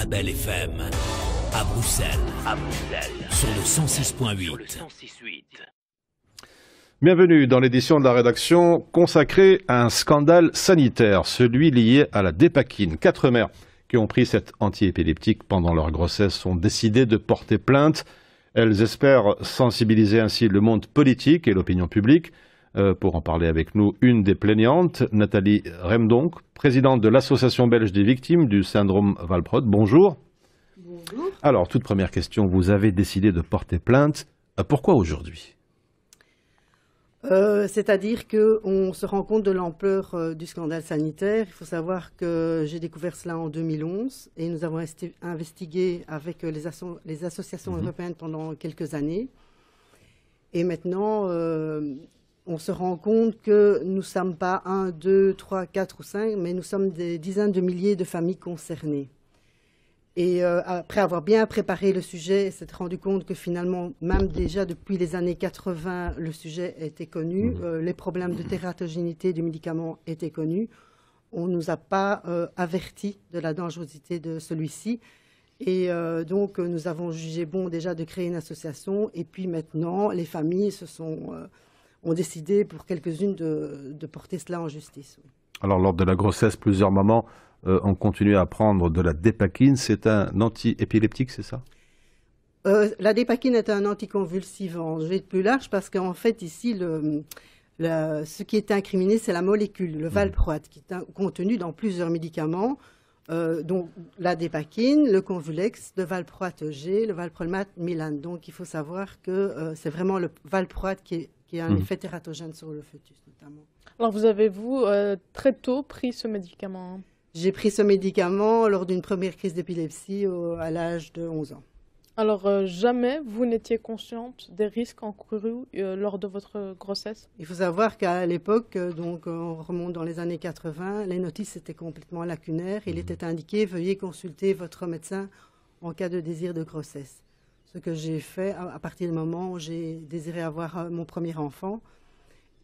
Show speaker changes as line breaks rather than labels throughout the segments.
Arabelle FM à Bruxelles, sur le 106.8.
Bienvenue dans l'édition de la rédaction consacrée à un scandale sanitaire, celui lié à la dépakine. 4 mères qui ont pris cet antiépileptique pendant leur grossesse ont décidé de porter plainte. Elles espèrent sensibiliser ainsi le monde politique et l'opinion publique. Pour en parler avec nous, une des plaignantes, Nathalie Remdonck, présidente de l'Association belge des victimes du syndrome Walprod. Bonjour.
Bonjour.
Alors, toute première question, vous avez décidé de porter plainte. Pourquoi aujourd'hui ?
C'est-à-dire qu'on se rend compte de l'ampleur du scandale sanitaire. Il faut savoir que j'ai découvert cela en 2011 et nous avons investigué avec les associations européennes pendant quelques années. Et maintenant, on se rend compte que nous ne sommes pas 1, 2, 3, 4 ou 5, mais nous sommes des dizaines de milliers de familles concernées. Et après avoir bien préparé le sujet, on s'est rendu compte que finalement, même déjà depuis les années 80, le sujet était connu, les problèmes de tératogénité du médicament étaient connus. On ne nous a pas avertis de la dangerosité de celui-ci. Et donc, nous avons jugé bon déjà de créer une association. Et puis maintenant, les familles ont décidé pour quelques-unes de porter cela en justice. Oui.
Alors, lors de la grossesse, plusieurs mamans ont continué à prendre de la dépakine. C'est un antiépileptique, c'est ça ?
La dépakine est un anticonvulsivant. Je vais être plus large parce qu'en fait, ici, ce qui est incriminé, c'est la molécule, le valproate, qui est contenu dans plusieurs médicaments. Donc, la dépakine, le convulex, le valproate G, le valproate Mylane. Donc, il faut savoir que c'est vraiment le valproate qui a un effet tératogène sur le fœtus, notamment.
Alors, vous avez-vous très tôt pris ce médicament ?
J'ai pris ce médicament lors d'une première crise d'épilepsie à l'âge de 11 ans.
Alors, jamais vous n'étiez consciente des risques encourus lors de votre grossesse ?
Il faut savoir qu'à l'époque, donc on remonte dans les années 80, les notices étaient complètement lacunaires. Il était indiqué « Veuillez consulter votre médecin en cas de désir de grossesse ». Ce que j'ai fait à partir du moment où j'ai désiré avoir mon premier enfant.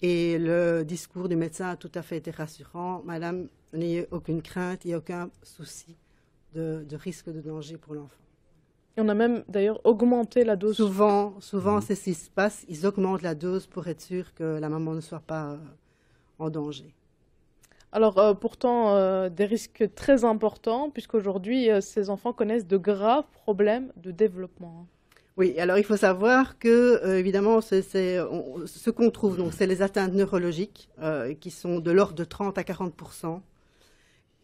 Et le discours du médecin a tout à fait été rassurant. « Madame, n'ayez aucune crainte, il n'y a aucun souci de risque de danger pour l'enfant ».
Et on a même d'ailleurs augmenté la dose.
Souvent c'est ce qui se passe. Ils augmentent la dose pour être sûr que la maman ne soit pas en danger.
Alors pourtant, des risques très importants, puisqu'aujourd'hui, ces enfants connaissent de graves problèmes de développement.
Oui, alors il faut savoir que, évidemment, ce qu'on trouve, donc, c'est les atteintes neurologiques qui sont de l'ordre de 30 à 40%.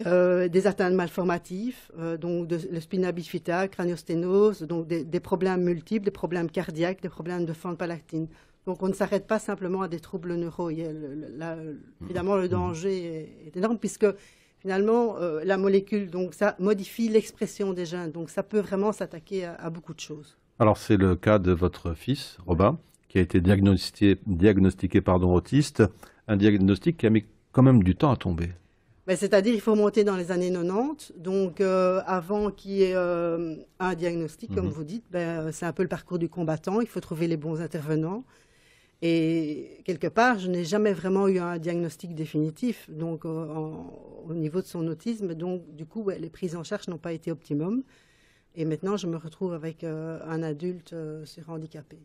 Des atteintes malformatives, donc le spina bifida, craniosténose, donc des problèmes multiples, des problèmes cardiaques, des problèmes de fente palatine. Donc on ne s'arrête pas simplement à des troubles neuro. Évidemment, le danger est énorme puisque finalement la molécule, donc ça modifie l'expression des gènes. Donc ça peut vraiment s'attaquer à beaucoup de choses. Alors
c'est le cas de votre fils, Robin, qui a été diagnostiqué autiste, un diagnostic qui a mis quand même du temps à tomber.
C'est-à-dire qu'il faut monter dans les années 90, donc avant qu'il y ait un diagnostic, comme vous dites, c'est un peu le parcours du combattant, il faut trouver les bons intervenants. Et quelque part, je n'ai jamais vraiment eu un diagnostic définitif donc, au niveau de son autisme, donc du coup, les prises en charge n'ont pas été optimum. Et maintenant, je me retrouve avec un adulte surhandicapé.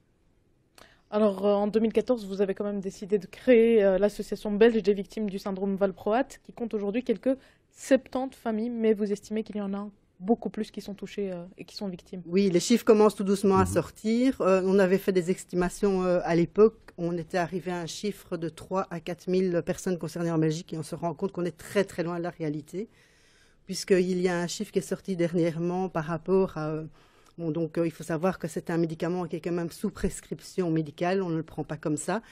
Alors, en 2014, vous avez quand même décidé de créer l'Association belge des victimes du syndrome Walproat, qui compte aujourd'hui quelques 70 familles, mais vous estimez qu'il y en a beaucoup plus qui sont touchées et qui sont victimes.
Oui, les chiffres commencent tout doucement à sortir. On avait fait des estimations à l'époque. On était arrivé à un chiffre de 3 à 4 000 personnes concernées en Belgique et on se rend compte qu'on est très très loin de la réalité, puisqu'il y a un chiffre qui est sorti dernièrement par rapport à... Bon, donc, il faut savoir que c'est un médicament qui est quand même sous prescription médicale, on ne le prend pas comme ça.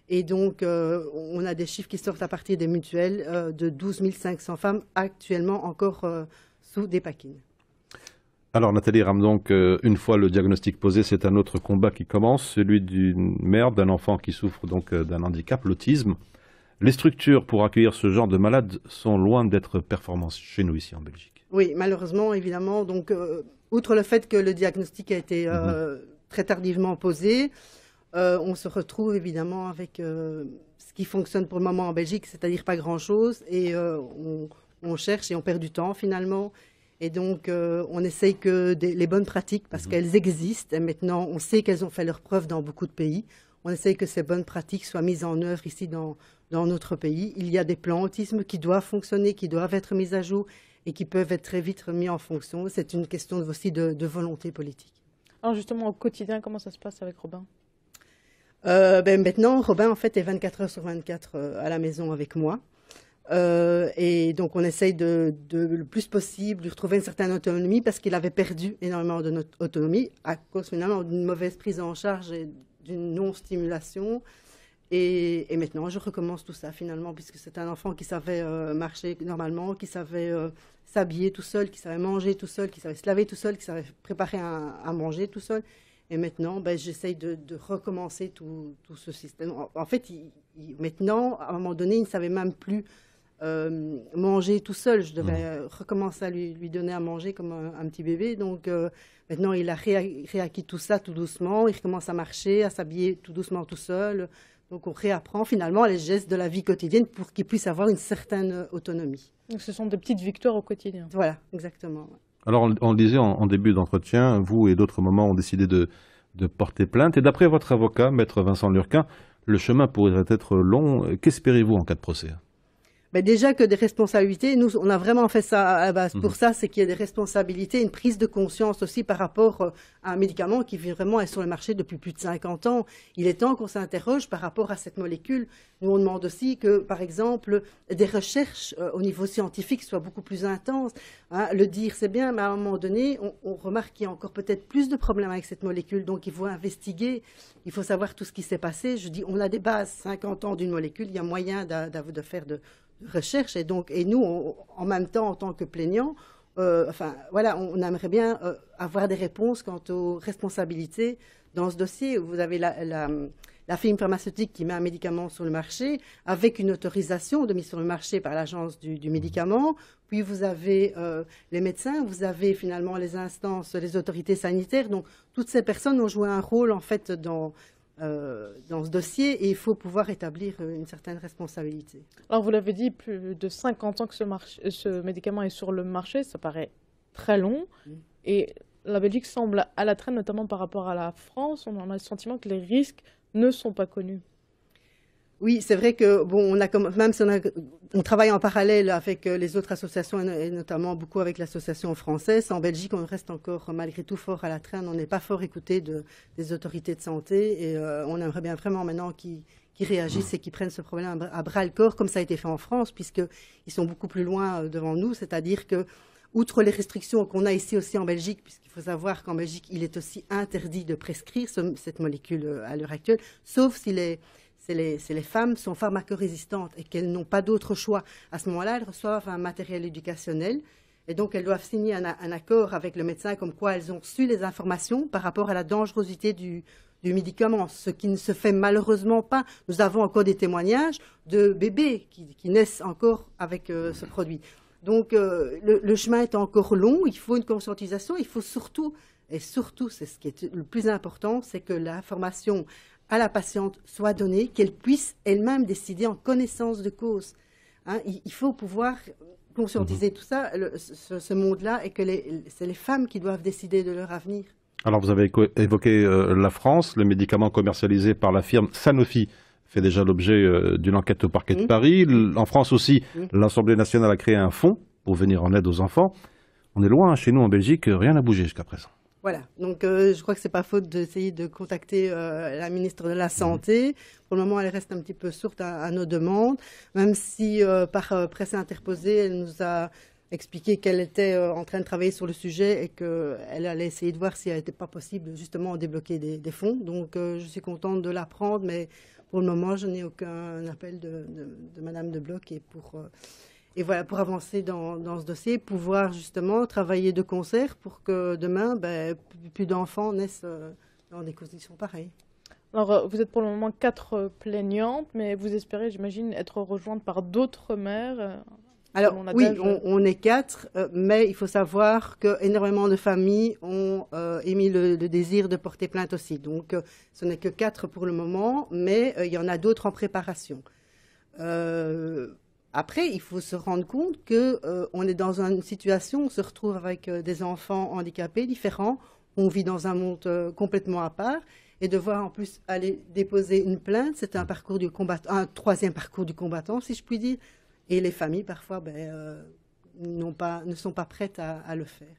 Et donc, on a des chiffres qui sortent à partir des mutuelles de 12 500 femmes actuellement encore sous dépakine.
Alors, Nathalie Remdonck, une fois le diagnostic posé, c'est un autre combat qui commence, celui d'une mère, d'un enfant qui souffre donc d'un handicap, l'autisme. Les structures pour accueillir ce genre de malades sont loin d'être performantes chez nous ici en Belgique.
Oui, malheureusement, évidemment. Donc, outre le fait que le diagnostic a été très tardivement posé, on se retrouve évidemment avec ce qui fonctionne pour le moment en Belgique, c'est-à-dire pas grand-chose. Et on cherche et on perd du temps finalement. Et donc, on essaye que les bonnes pratiques, parce qu'elles existent, et maintenant, on sait qu'elles ont fait leurs preuves dans beaucoup de pays. On essaye que ces bonnes pratiques soient mises en œuvre ici dans notre pays. Il y a des plans autisme qui doivent fonctionner, qui doivent être mis à jour et qui peuvent être très vite remis en fonction. C'est une question aussi de volonté politique.
Alors justement, au quotidien, comment ça se passe avec Robin?
Maintenant, Robin, en fait, est 24 heures sur 24 à la maison avec moi. Et donc, on essaye de le plus possible de retrouver une certaine autonomie parce qu'il avait perdu énormément de notre autonomie à cause finalement d'une mauvaise prise en charge et d'une non-stimulation. Et maintenant, je recommence tout ça finalement, puisque c'est un enfant qui savait marcher normalement, qui savait s'habiller tout seul, qui savait manger tout seul, qui savait se laver tout seul, qui savait préparer à manger tout seul. Et maintenant, j'essaye de recommencer tout ce système. En fait, maintenant, à un moment donné, il ne savait même plus manger tout seul. Je devais recommencer à lui donner à manger comme un petit bébé. Donc maintenant, il a réacquis tout ça tout doucement. Il recommence à marcher, à s'habiller tout doucement tout seul. Donc on réapprend finalement les gestes de la vie quotidienne pour qu'il puisse avoir une certaine autonomie.
Donc ce sont des petites victoires au quotidien.
Voilà, exactement.
Alors on le disait en début d'entretien, vous et d'autres moments ont décidé de porter plainte. Et d'après votre avocat, maître Vincent Lurquin, le chemin pourrait être long. Qu'espérez-vous en cas de procès?
Déjà que des responsabilités, nous on a vraiment fait ça à la base. Pour ça, c'est qu'il y a des responsabilités, une prise de conscience aussi par rapport à un médicament qui vraiment est sur le marché depuis plus de 50 ans. Il est temps qu'on s'interroge par rapport à cette molécule. Nous on demande aussi que, par exemple, des recherches au niveau scientifique soient beaucoup plus intenses. Le dire c'est bien, mais à un moment donné, on remarque qu'il y a encore peut-être plus de problèmes avec cette molécule. Donc il faut investiguer, il faut savoir tout ce qui s'est passé. Je dis, on a des bases, 50 ans d'une molécule, il y a moyen de faire de recherche et nous, en même temps, en tant que plaignants, on aimerait bien avoir des réponses quant aux responsabilités dans ce dossier. Vous avez la firme pharmaceutique qui met un médicament sur le marché avec une autorisation de mise sur le marché par l'agence du médicament. Puis vous avez les médecins, vous avez finalement les instances, les autorités sanitaires. Donc toutes ces personnes ont joué un rôle en fait dans ce dossier et il faut pouvoir établir une certaine responsabilité.
Alors vous l'avez dit, plus de 50 ans que ce médicament est sur le marché, ça paraît très long. Et la Belgique semble à la traîne, notamment par rapport à la France. On a le sentiment que les risques ne sont pas connus.
Oui, c'est vrai que même si on travaille en parallèle avec les autres associations et notamment beaucoup avec l'association française, en Belgique, on reste encore malgré tout fort à la traîne. On n'est pas fort écouté des autorités de santé et on aimerait bien vraiment maintenant qu'ils réagissent et qu'ils prennent ce problème à bras le corps, comme ça a été fait en France, puisqu'ils sont beaucoup plus loin devant nous. C'est-à-dire que, outre les restrictions qu'on a ici aussi en Belgique, puisqu'il faut savoir qu'en Belgique, il est aussi interdit de prescrire cette molécule à l'heure actuelle, sauf si les femmes sont pharmacorésistantes et qu'elles n'ont pas d'autre choix. À ce moment-là, elles reçoivent un matériel éducationnel et donc elles doivent signer un accord avec le médecin comme quoi elles ont reçu les informations par rapport à la dangerosité du médicament, ce qui ne se fait malheureusement pas. Nous avons encore des témoignages de bébés qui naissent encore avec ce produit. Donc le chemin est encore long, il faut une conscientisation, il faut surtout, c'est ce qui est le plus important, c'est que l'information à la patiente soit donnée, qu'elle puisse elle-même décider en connaissance de cause. Il faut pouvoir conscientiser tout ça, ce monde-là, et que c'est les femmes qui doivent décider de leur avenir.
Alors vous avez évoqué la France, le médicament commercialisé par la firme Sanofi fait déjà l'objet d'une enquête au parquet de Paris. En France aussi, l'Assemblée nationale a créé un fonds pour venir en aide aux enfants. On est loin, chez nous en Belgique, rien n'a bougé jusqu'à présent.
Voilà, donc je crois que c'est pas faute d'essayer de contacter la ministre de la Santé. Pour le moment, elle reste un petit peu sourde à nos demandes, même si par presse interposée, elle nous a expliqué qu'elle était en train de travailler sur le sujet et qu'elle allait essayer de voir s'il n'était pas possible justement de débloquer des fonds. Donc je suis contente de l'apprendre, mais pour le moment, je n'ai aucun appel de Madame de Bloch et voilà, pour avancer dans ce dossier, pouvoir justement travailler de concert pour que demain, plus d'enfants naissent dans des conditions pareilles.
Alors, vous êtes pour le moment 4 plaignantes, mais vous espérez, j'imagine, être rejointes par d'autres mères
Alors, oui, on est 4, mais il faut savoir qu'énormément de familles ont émis le désir de porter plainte aussi. Donc, ce n'est que 4 pour le moment, mais il y en a d'autres en préparation. Après, il faut se rendre compte qu'on est dans une situation, on se retrouve avec des enfants handicapés différents, on vit dans un monde complètement à part, et devoir en plus aller déposer une plainte, c'est un parcours du combattant, un troisième parcours du combattant, si je puis dire. Et les familles, parfois, ne sont pas prêtes à le faire.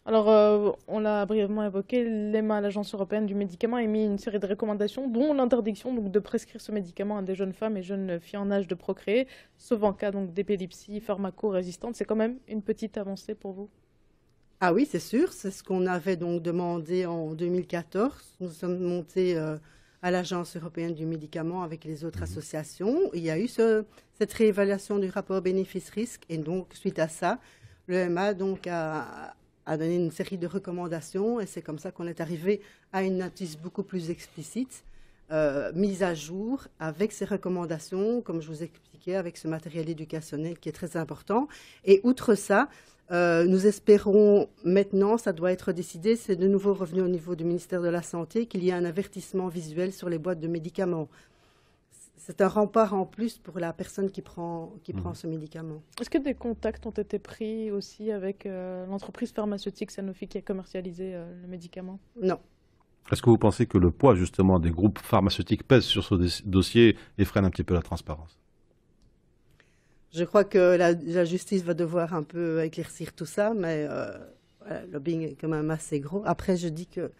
Alors, on l'a brièvement évoqué, l'EMA, l'Agence européenne du médicament, a émis une série de recommandations, dont l'interdiction de prescrire ce médicament à des jeunes femmes et jeunes filles en âge de procréer, sauf en cas d'épilepsie pharmaco-résistante. C'est quand même une petite avancée pour vous?
Ah oui, c'est sûr, c'est ce qu'on avait donc demandé en 2014. Nous sommes montés à l'Agence européenne du médicament avec les autres associations. Il y a eu cette réévaluation du rapport bénéfice-risque, et donc suite à ça, l'EMA donc a donné une série de recommandations, et c'est comme ça qu'on est arrivé à une notice beaucoup plus explicite, mise à jour avec ces recommandations, comme je vous expliquais, avec ce matériel éducationnel qui est très important. Et outre ça, nous espérons maintenant, ça doit être décidé, c'est de nouveau revenu au niveau du ministère de la Santé, qu'il y ait un avertissement visuel sur les boîtes de médicaments. C'est un rempart en plus pour la personne qui prend ce médicament.
Est-ce que des contacts ont été pris aussi avec l'entreprise pharmaceutique Sanofi qui a commercialisé le médicament?
Non.
Est-ce que vous pensez que le poids justement des groupes pharmaceutiques pèse sur ce dossier et freine un petit peu la transparence?
Je crois que la justice va devoir un peu éclaircir tout ça, mais le lobbying est quand même assez gros. Après, je dis que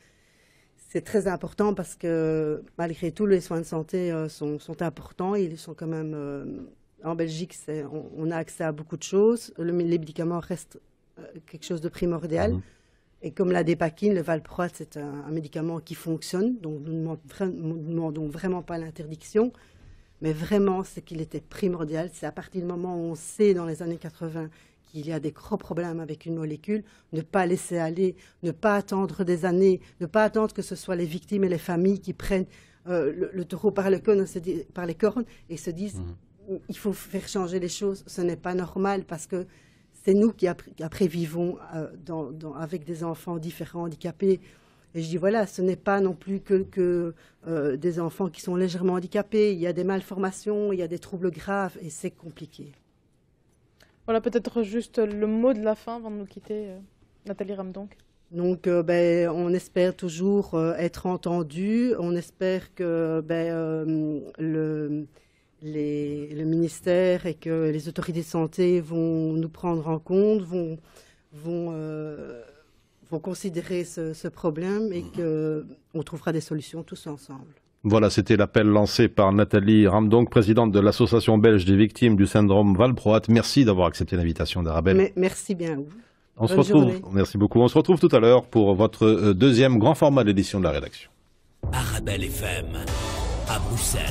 c'est très important parce que malgré tout, les soins de santé sont importants. Ils sont quand même, en Belgique, on a accès à beaucoup de choses. Les médicaments restent quelque chose de primordial. Et comme la dépakine, le valproate, c'est un médicament qui fonctionne. Donc nous ne demandons vraiment pas l'interdiction. Mais vraiment, ce qu'il était primordial, c'est à partir du moment où on sait dans les années 80 qu'il y a des gros problèmes avec une molécule, ne pas laisser aller, ne pas attendre des années, ne pas attendre que ce soit les victimes et les familles qui prennent le taureau par les cornes et se disent il faut faire changer les choses. Ce n'est pas normal parce que c'est nous qui après vivons avec des enfants différents, handicapés. Et je dis voilà, ce n'est pas non plus que des enfants qui sont légèrement handicapés. Il y a des malformations, il y a des troubles graves et c'est compliqué.
Voilà, peut-être juste le mot de la fin avant de nous quitter, Nathalie Ramdonck.
Donc, on espère toujours être entendu. On espère que le ministère et que les autorités de santé vont nous prendre en compte, vont considérer ce problème et qu'on trouvera des solutions tous ensemble.
Voilà, c'était l'appel lancé par Nathalie Ramdonck, présidente de l'Association belge des victimes du syndrome valproate. Merci d'avoir accepté l'invitation d'Arabelle.
Merci bien à vous.
On se retrouve. Merci beaucoup. On se retrouve tout à l'heure pour votre deuxième grand format d'édition de la rédaction.
Arabelle FM à Bruxelles.